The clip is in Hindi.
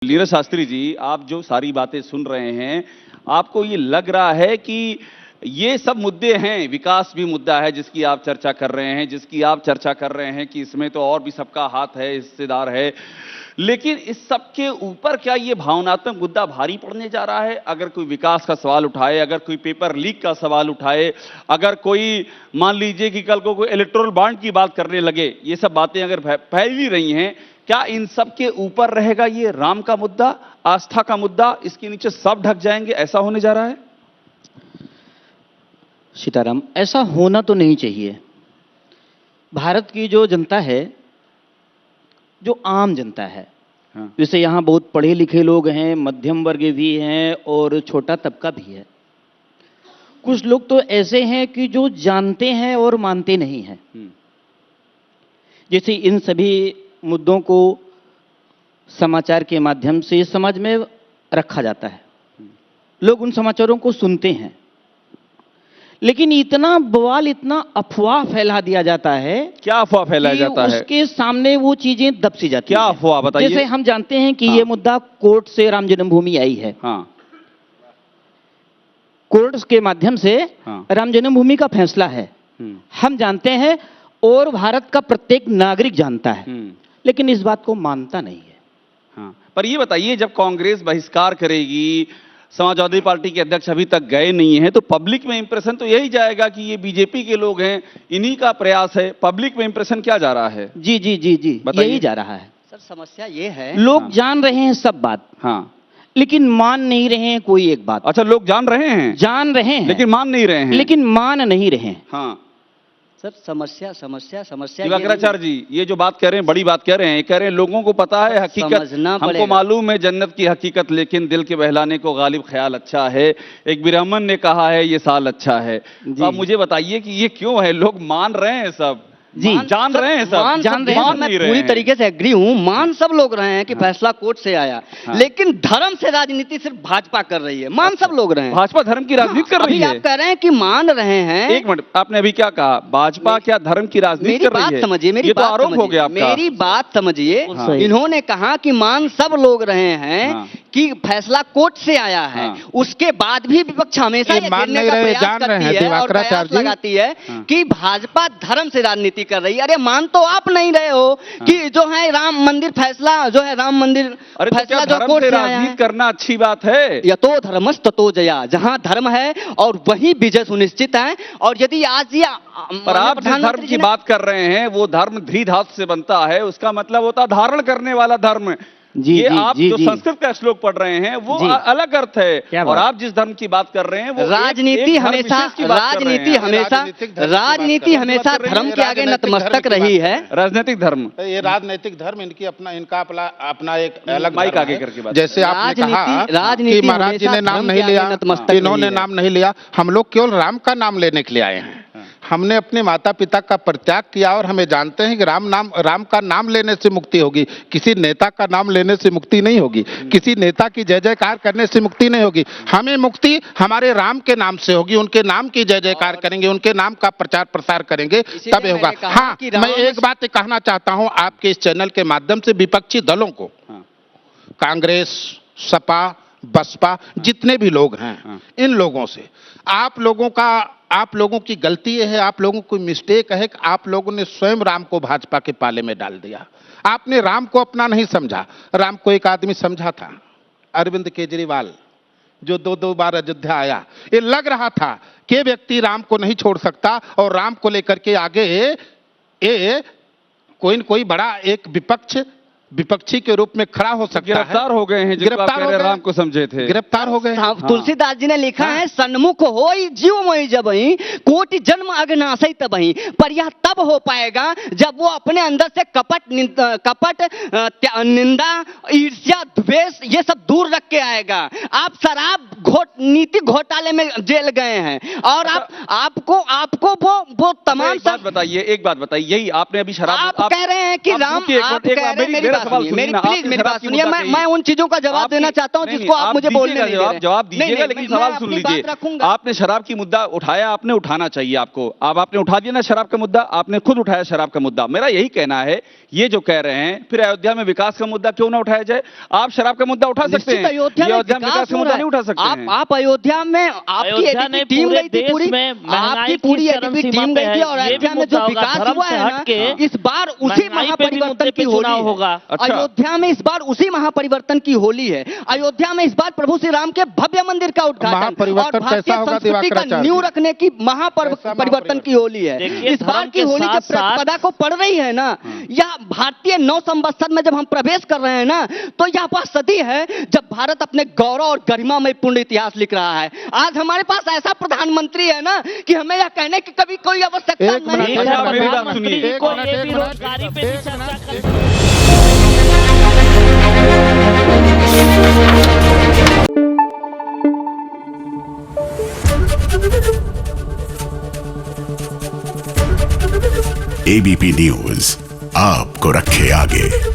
नीरज शास्त्री जी, आप जो सारी बातें सुन रहे हैं, आपको ये लग रहा है कि ये सब मुद्दे हैं, विकास भी मुद्दा है जिसकी आप चर्चा कर रहे हैं, जिसकी आप चर्चा कर रहे हैं कि इसमें तो और भी सबका हाथ है, हिस्सेदार है, लेकिन इस सब के ऊपर क्या ये भावनात्मक मुद्दा भारी पड़ने जा रहा है? अगर कोई विकास का सवाल उठाए, अगर कोई पेपर लीक का सवाल उठाए, अगर कोई मान लीजिए कि कल को कोई इलेक्टोरल बॉन्ड की बात करने लगे, ये सब बातें अगर फैल ही रही हैं, क्या इन सब के ऊपर रहेगा ये राम का मुद्दा, आस्था का मुद्दा, इसके नीचे सब ढक जाएंगे, ऐसा होने जा रहा है? सीताराम, ऐसा होना तो नहीं चाहिए। भारत की जो जनता है, जो आम जनता है, जैसे यहाँ बहुत पढ़े लिखे लोग हैं, मध्यम वर्ग भी हैं और छोटा तबका भी है। कुछ लोग तो ऐसे हैं कि जो जानते हैं और मानते नहीं हैं। जैसे इन सभी मुद्दों को समाचार के माध्यम से समाज में रखा जाता है, लोग उन समाचारों को सुनते हैं, लेकिन इतना बवाल, इतना अफवाह फैला दिया जाता है। क्या अफवाह फैलाया जाता है? उसके सामने वो चीजें दबसी जाती क्या हैं। अफवाह बताइए? जैसे हम जानते हैं कि ये मुद्दा कोर्ट से राम जन्मभूमि आई है। कोर्ट के माध्यम से राम जन्मभूमि का फैसला है, हम जानते हैं और भारत का प्रत्येक नागरिक जानता है, लेकिन इस बात को मानता नहीं है। पर ये बताइए, जब कांग्रेस बहिष्कार करेगी, समाजवादी पार्टी के अध्यक्ष अभी तक गए नहीं हैं, तो पब्लिक में इंप्रेशन तो यही जाएगा कि ये बीजेपी के लोग हैं, इन्हीं का प्रयास है। पब्लिक में इंप्रेशन क्या जा रहा है? जी जी जी जी, यही जा रहा है सर। समस्या ये है, लोग जान रहे हैं सब बात, लेकिन मान नहीं रहे हैं कोई एक बात। अच्छा, लोग जान रहे हैं लेकिन मान नहीं रहे हैं। लेकिन मान नहीं रहे हैं। सर, समस्या दिवाकराचार्य जी, ये जो बात कह रहे हैं, बड़ी बात कह रहे हैं। कह रहे हैं लोगों को पता है हकीकत, हमको मालूम है जन्नत की हकीकत, लेकिन दिल के बहलाने को गालिब ख्याल अच्छा है। एक ब्राह्मण ने कहा है ये साल अच्छा है। तो आप मुझे बताइए कि ये क्यों है? लोग मान रहे हैं सब जी, जान रहे हैं सब, जान रहे हैं। मैं पूरी तरीके से एग्री हूं, मान सब लोग रहे हैं कि फैसला कोर्ट से आया, लेकिन धर्म से राजनीति सिर्फ भाजपा कर रही है। मान सब लोग रहे हैं, भाजपा धर्म की राजनीति कर रही है। आप कह रहे हैं कि मान रहे हैं। एक मिनट, आपने अभी क्या कहा? भाजपा क्या धर्म की राजनीति कर रही है? समझिए, मेरी बात आरोप हो गया आपका। मेरी बात समझिए। इन्होंने कहा कि मान सब लोग रहे हैं कि फैसला कोर्ट से आया है, उसके बाद भी विपक्ष हमेशा ये कहने का प्रयास करती है और प्रयास लगाती है कि भाजपा धर्म से राजनीति कर रही है। अरे मान तो आप नहीं रहे हो कि जो है राम मंदिर फैसला, जो है राम मंदिर फैसला जो कोर्ट से आया है, करना अच्छी बात है। यतो धर्मस् ततो जया, जहां धर्म है और वही विजय सुनिश्चित है। और यदि आज ये पर आप जिस धर्म की बात कर रहे हैं, वो धर्म ध्री धातु से बनता है, उसका मतलब होता धारण करने वाला धर्म। ये आप जो संस्कृत का श्लोक पढ़ रहे हैं वो अलग अर्थ है, और आप जिस धर्म की बात कर रहे हैं वो राजनीति हमेशा धर्म के आगे नतमस्तक रही है। राजनीतिक धर्म, ये राजनीतिक धर्म इनका अपना एक अलग माइक आगे करके बात। जैसे आपने कहा कि महाराज जी ने नाम नहीं लिया, इन्होंने नाम नहीं लिया, हम लोग केवल राम का नाम लेने के लिए आए हैं। हमने अपने माता पिता का परित्याग किया और हमें जानते हैं कि राम का नाम लेने से मुक्ति होगी, किसी नेता का नाम लेने से मुक्ति नहीं होगी, किसी नेता की जय जयकार करने से मुक्ति नहीं होगी। हमें मुक्ति हमारे राम के नाम से होगी, उनके नाम की जय जयकार करेंगे, उनके नाम का प्रचार प्रसार करेंगे, तब होगा। हाँ, मैं एक बात कहना चाहता हूं आपके इस चैनल के माध्यम से विपक्षी दलों को, कांग्रेस, सपा, बसपा, जितने भी लोग हैं, इन लोगों से, आप लोगों की गलती है, आप लोगों की मिस्टेक है कि आप लोगों ने स्वयं राम को भाजपा के पाले में डाल दिया। आपने राम को अपना नहीं समझा। राम को एक आदमी समझा था, अरविंद केजरीवाल, जो दो बार अयोध्या आया। ये लग रहा था कि व्यक्ति राम को नहीं छोड़ सकता और राम को लेकर के आगे ये कोई बड़ा एक विपक्षी के रूप में खड़ा हो सकता है। गिरफ्तार हो गए हैं, गिरफ्तार हो गए, राम को समझे थे, गिरफ्तार हो गए। तुलसीदास जी ने लिखा है, सन्मुख होई जीवमयी जबहि, कोटि जन्म अगनासई तबहि। पर यह तब हो पाएगा जब वो अपने अंदर से कपट, निंदा, ईर्ष्या, द्वेष ये सब दूर रख के आएगा। आप शराब नीति घोटाले में जेल गए हैं और आपको वो तमाम बात बताइए, एक बात बताइए, यही आपने अभी शराब, आप कह रहे हैं कि राम, मेरी बात सुनिए, मैं उन चीजों का जवाब देना चाहता हूं जिसको आप मुझे बोलने नहीं दे रहे। जवाब दीजिएगा, लेकिन सवाल सुन लीजिए। आपने शराब की मुद्दा उठाया, आपने उठाना चाहिए आपको। अब आपने उठा दिया ना शराब का मुद्दा, आपने खुद उठाया शराब का मुद्दा। मेरा यही कहना है, ये जो कह रहे हैं, फिर अयोध्या में विकास का मुद्दा क्यों ना उठाया जाए? आप शराब का मुद्दा उठा सकते हैं, अयोध्या में विकास का मुद्दा नहीं उठा सकते हैं। आप अयोध्या में आपकी एडीपी टीम गई थी पूरी, आपकी पूरी एडीपी टीम गई थी और अयोध्या में जो विकास हुआ है ना, इस बार उसी महापरिवर्तन की होली होगा। अयोध्या में इस बार उसी महापरिवर्तन की होली है। अयोध्या में इस बार प्रभु श्री राम के भव्य मंदिर का उद्घाटन और भारतीय संस्कृति का नींव रखने की महापरिवर्तन की होली है। इस बार की होली जब प्रतिपदा को पड़ रही है ना, यह भारतीय नौ संवत्सर में जब हम प्रवेश कर रहे हैं ना, तो यह वह सदी है जब भारत अपने गौरव और गरिमामय पूर्ण इतिहास लिख रहा है। आज हमारे पास ऐसा प्रधानमंत्री है ना कि हमें यह कहने की कभी कोई आवश्यकता नहीं है। एबीपी न्यूज आपको रखे आगे।